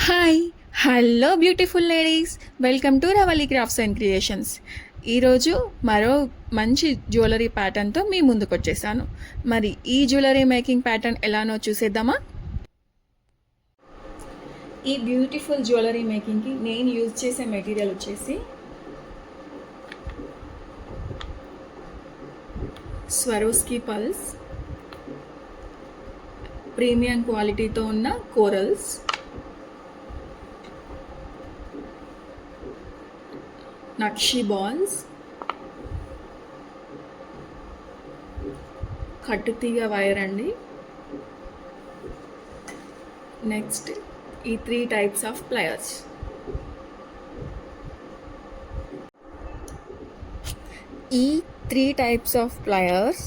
Hi hello beautiful ladies, welcome to Ravali crafts and creations. ఈరోజు మరో మంచి జ్యువెలరీ ప్యాటర్న్తో మీ ముందుకు వచ్చేసాను. మరి ఈ జ్యువెలరీ మేకింగ్ ప్యాటర్న్ ఎలానో చూసేద్దామా? ఈ బ్యూటిఫుల్ జ్యువెలరీ మేకింగ్కి నేను యూజ్ చేసే మెటీరియల్ వచ్చేసి స్వరోస్కీ పల్స్, ప్రీమియం క్వాలిటీతో ఉన్న కోరల్స్, నక్షి బాల్స్, కట్టుతీగ వైర్ అండి. నెక్స్ట్ ఈ 3 టైప్స్ ఆఫ్ ప్లయర్స్. ఈ 3 టైప్స్ ఆఫ్ ప్లయర్స్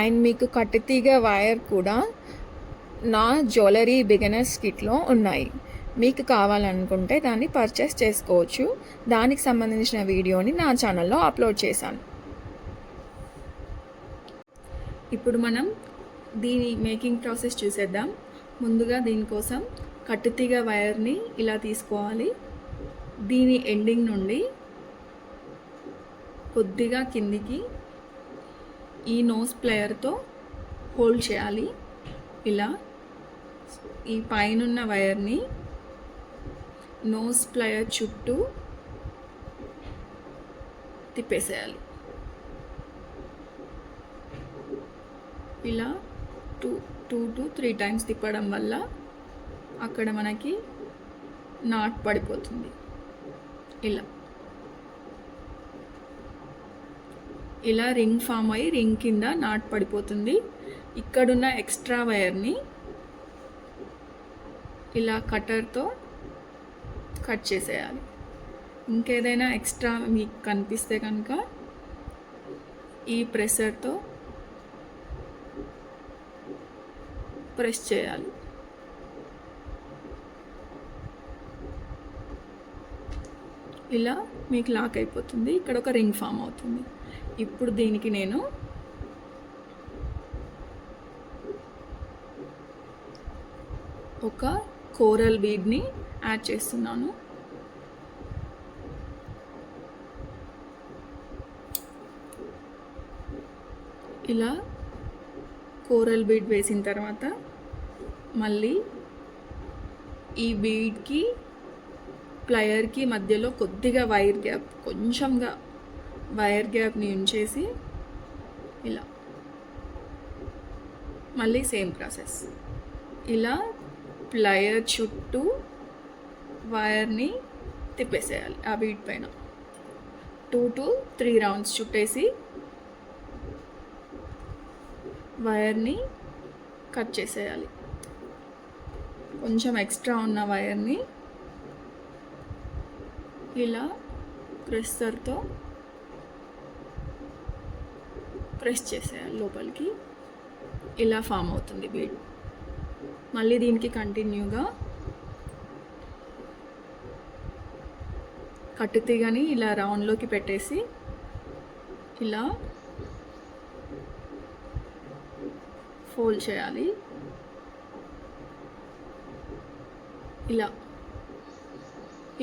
అండ్ మీకు కట్టుతీగ వైర్ కూడా నా జ్యువెలరీ బిగినర్స్ కిట్లో ఉన్నాయి. మీకు కావాలనుకుంటే దాన్ని పర్చేస్ చేసుకోవచ్చు. దానికి సంబంధించిన వీడియోని నా ఛానల్లో అప్లోడ్ చేశాను. ఇప్పుడు మనం దీని మేకింగ్ ప్రాసెస్ చూసేద్దాం. ముందుగా దీనికోసం కట్టుతీగ వైర్ని ఇలా తీసుకోవాలి. దీని ఎండింగ్ నుండి కొద్దిగా కిందికి ఈ నోస్ ప్లేయర్తో హోల్డ్ చేయాలి. ఇలా ఈ పైనున్న వైర్ని నోస్ ప్లయర్ చుట్టూ తిప్పేసేయాలి. ఇలా 2 to 3 టైమ్స్ తిప్పడం వల్ల అక్కడ మనకి నాట్ పడిపోతుంది. ఇలా రింగ్ ఫామ్ అయ్యి రింగ్ కింద నాట్ పడిపోతుంది. ఇక్కడున్న ఎక్స్ట్రా వైర్ని ఇలా కట్టర్తో కట్ చేసేయాలి. ఇంకేదైనా ఎక్స్ట్రా మీకు కనిపిస్తే కనుక ఈ ప్రెషర్తో ప్రెస్ చేయాలి. ఇలా మీకు లాక్ అయిపోతుంది. ఇక్కడ ఒక రింగ్ ఫామ్ అవుతుంది. ఇప్పుడు దీనికి నేను ఒక కోరల్ బీడ్ని యాడ్ చేస్తున్నాను. ఇలా కోరల్ బీడ్ వేసిన తర్వాత మళ్ళీ ఈ బీడ్కి ప్లయర్కి మధ్యలో కొద్దిగా వైర్ గ్యాప్, కొంచెంగా వైర్ గ్యాప్ని ఉంచేసి ఇలా మళ్ళీ సేమ్ ప్రాసెస్. ఇలా ప్లయర్ చుట్టూ వైర్ని తిప్పేసేయాలి. ఆ బీడ్ పైన 2 to 3 రౌండ్స్ చుట్టేసి వైర్ని కట్ చేసేయాలి. కొంచెం ఎక్స్ట్రా ఉన్న వైర్ని ఇలా ప్రెస్సర్తో ప్రెస్ చేసేయాలి లోపలికి. ఇలా ఫామ్ అవుతుంది బీడ్. మళ్ళీ దీనికి కంటిన్యూగా కట్టుతీగని ఇలా రౌండ్లోకి పెట్టేసి ఇలా ఫోల్డ్ చేయాలి.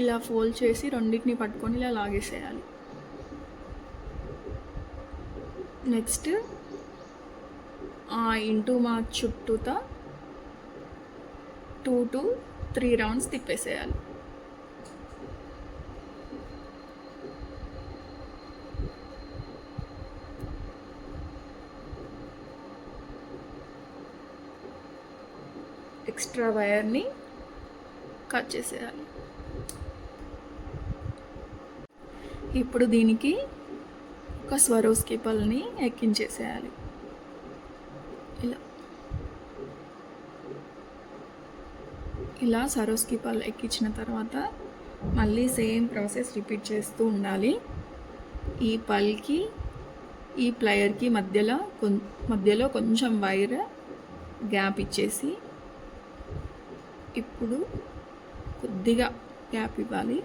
ఇలా ఫోల్డ్ చేసి రెండింటిని పట్టుకొని ఇలా లాగేసేయాలి. నెక్స్ట్ ఆ ఇంటూ మార్క్ చుట్టూతా 2 to 3 రౌండ్స్ తిప్పేసేయాలి. ఎక్స్ట్రా వైర్ని కట్ చేసేయాలి. ఇప్పుడు దీనికి ఒక స్వరోస్కీ పల్ని ఎక్కించేసేయాలి. ఇలా స్వరోస్కీ పల్ ఎక్కించిన తర్వాత మళ్ళీ సేమ్ ప్రాసెస్ రిపీట్ చేస్తూ ఉండాలి. ఈ పల్కి ఈ ప్లయర్కి మధ్యలో కొంచెం వైర్ గ్యాప్ ఇచ్చేసి ఇప్పుడు కొద్దిగా గ్యాప్ ఇవ్వాలి.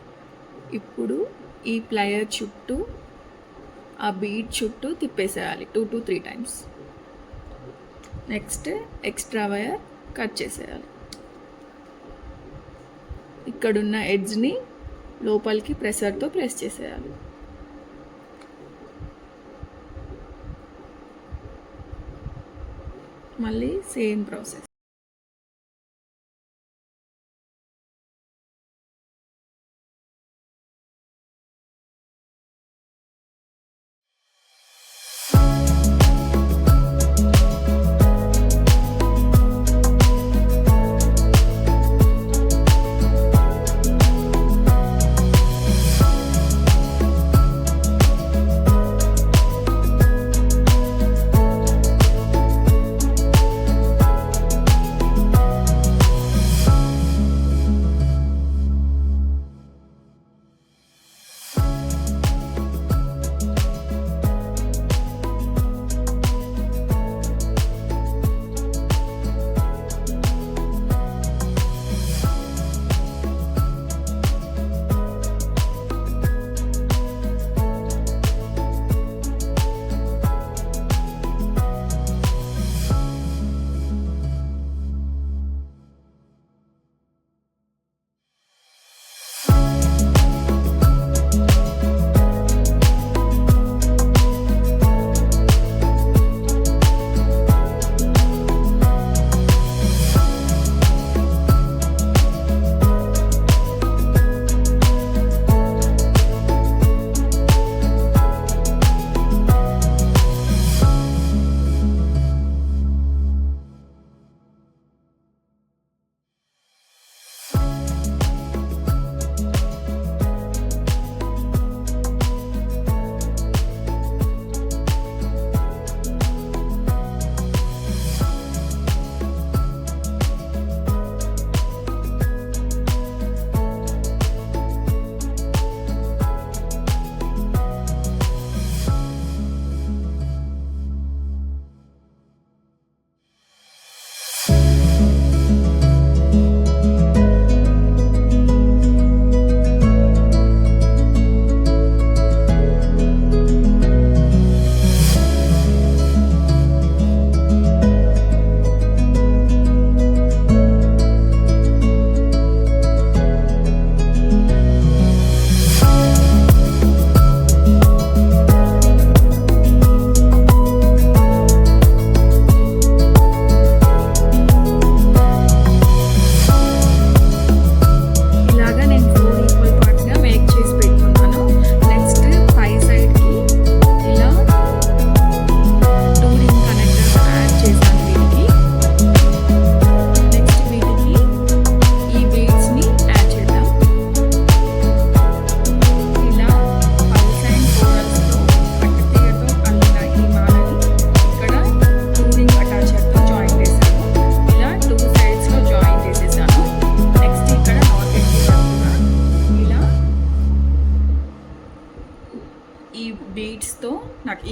ఇప్పుడు ఈ ప్లయర్ చుట్టూ ఆ బీడ్ చుట్టూ తిప్పేసేయాలి 2 to 3 times. Next extra wire cut చేసేయాలి. ఇక్కడున్న ఎడ్జ్ని లోపలికి ప్రెషర్తో ప్రెస్ చేసేయాలి. మళ్ళీ సేమ్ ప్రాసెస్.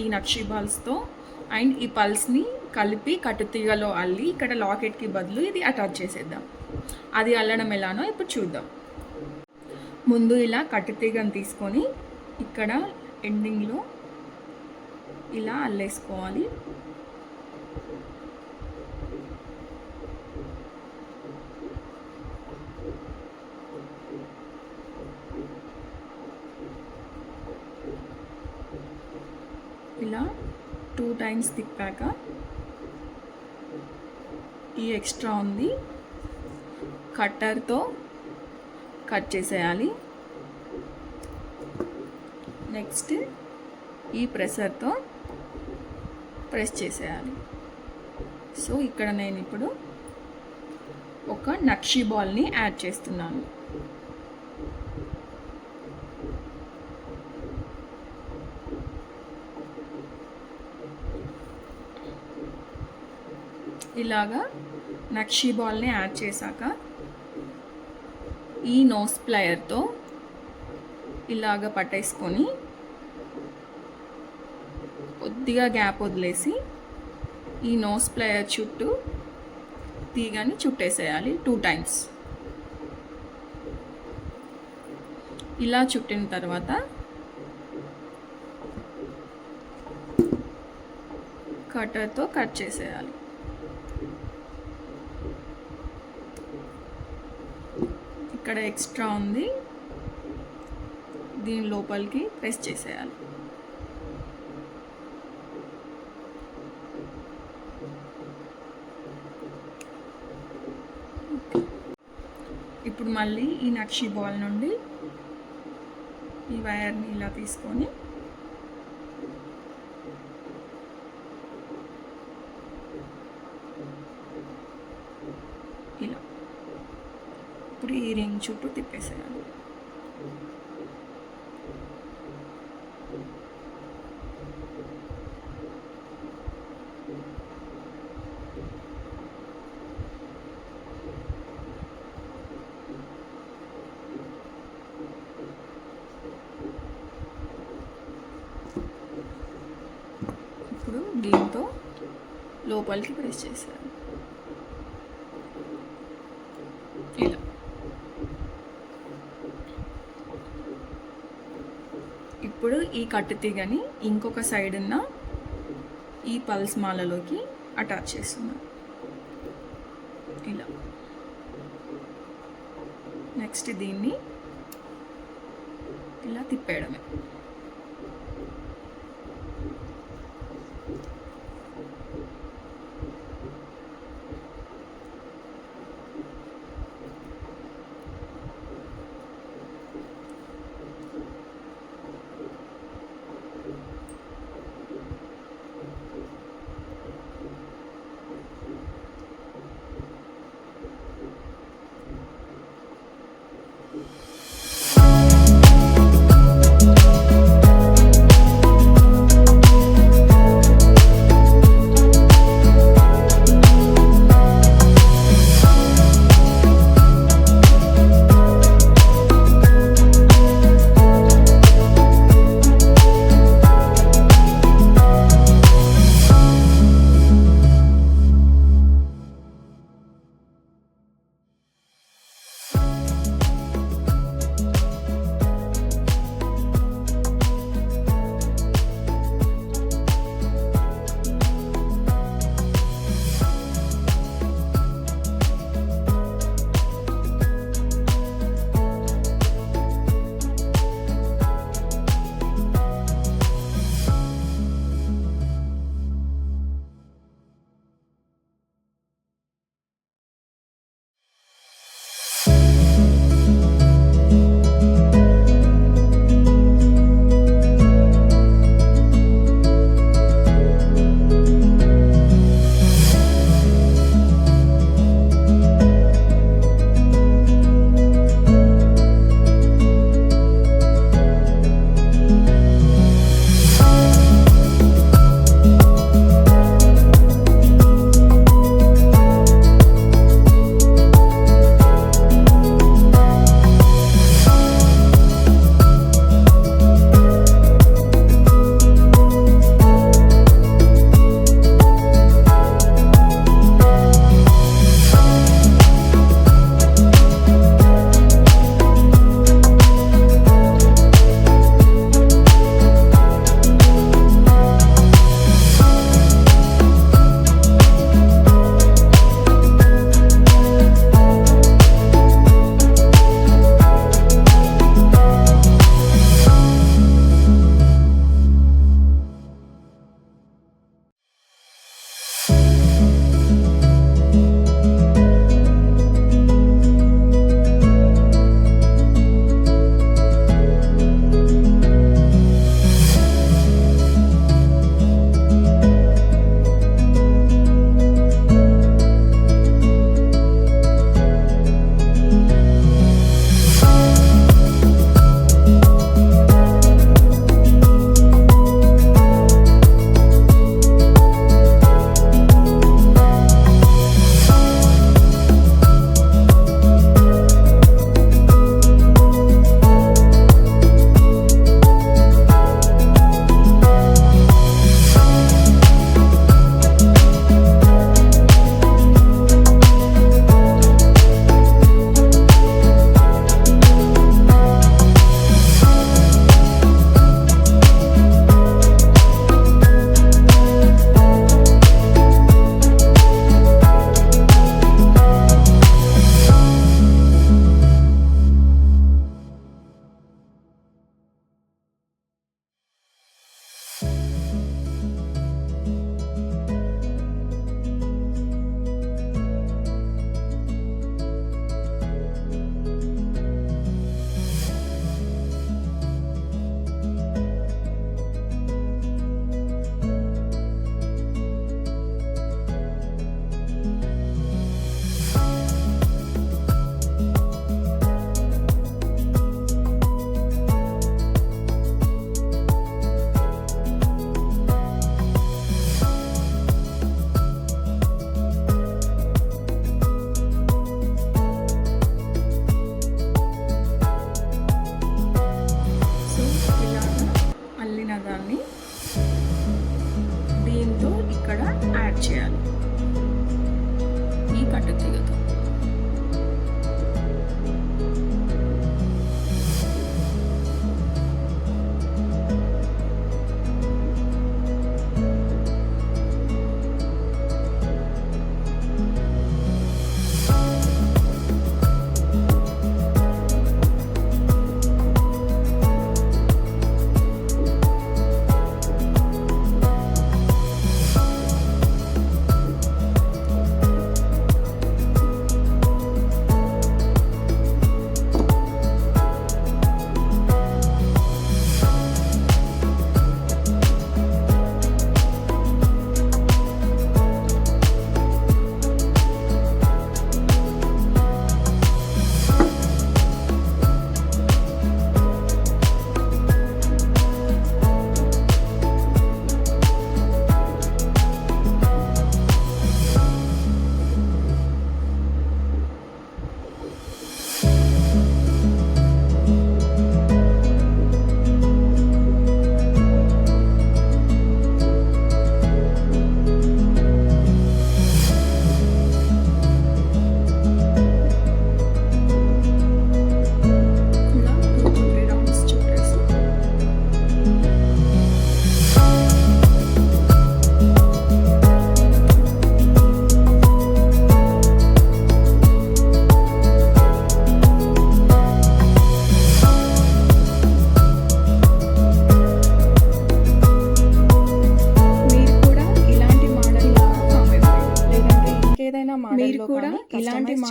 ఈ నక్షి బాల్స్తో అండ్ ఈ పల్స్ని కలిపి కట్టుతీగలో అల్లి ఇక్కడ లాకెట్కి బదులు ఇది అటాచ్ చేసేద్దాం. అది అల్లడం ఎలానో ఇప్పుడు చూద్దాం. ముందు ఇలా కట్టుతీగను తీసుకొని ఇక్కడ ఎండింగ్లో ఇలా అల్లేసుకోవాలి. ఇలా 2 times తిప్పాక ఈ ఎక్స్ట్రా ఉంది కట్టర్తో కట్ చేసేయాలి. నెక్స్ట్ ఈ ప్రెషర్తో ప్రెస్ చేసేయాలి. సో ఇక్కడ నేను ఇప్పుడు ఒక నక్షి బాల్ని యాడ్ చేస్తున్నాను. ఇలాగా నక్షి బాల్ని యాడ్ చేశాక ఈ నోస్ ప్లయర్తో ఇలాగ పట్టేసుకొని కొద్దిగా గ్యాప్ వదిలేసి ఈ నోస్ ప్లయర్ చుట్టూ తీగని చుట్టేసేయాలి 2 times. ఇలా చుట్టిన తర్వాత కట్టర్తో కట్ చేసేయాలి. ఇక్కడ ఎక్స్ట్రా ఉంది, దీని లోపలికి ప్రెస్ చేసేయాలి. ఇప్పుడు మళ్ళీ ఈ నక్షి బాల్ నుండి ఈ వైర్ని ఇలా తీసుకొని ఇలా ఇప్పుడు ఈ రింగ్ చుట్టూ తిప్పేసేయాలి. ఇప్పుడు దీంతో లోపలికి ప్రెస్ చేసేయాలి ఇలా. ఇప్పుడు ఈ కట్టు తీగని ఇంకొక సైడ్ ఉన్న ఈ పల్స్ మాలలోకి అటాచ్ చేస్తున్నాం ఇలా. నెక్స్ట్ దీన్ని ఇలా తిప్పేయడమే.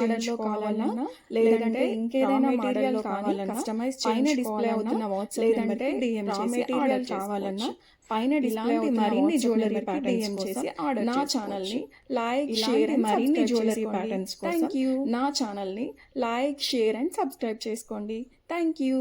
మోడల్లో కావాలన్నా లేదంటే ఇంకేదైనా మోడల్లో కావాలన్నా కస్టమైజ్ పైన డిస్ప్లే అవుతున్న వాట్సాప్ లేదంటే DM చేసి ఆర్డర్ కావాలన్నా పైన డిస్ప్లే అవుతున్న మరిన్ని జ్యువెలరీ ప్యాటర్న్స్ చేసి ఆర్డర్ నా ఛానల్ని లైక్ షేర్ మరిన్ని జ్యువెలరీ ప్యాటర్న్స్ కోసం నా ఛానల్ని లైక్ షేర్ అండ్ సబ్స్క్రైబ్ చేసుకోండి. Thank you.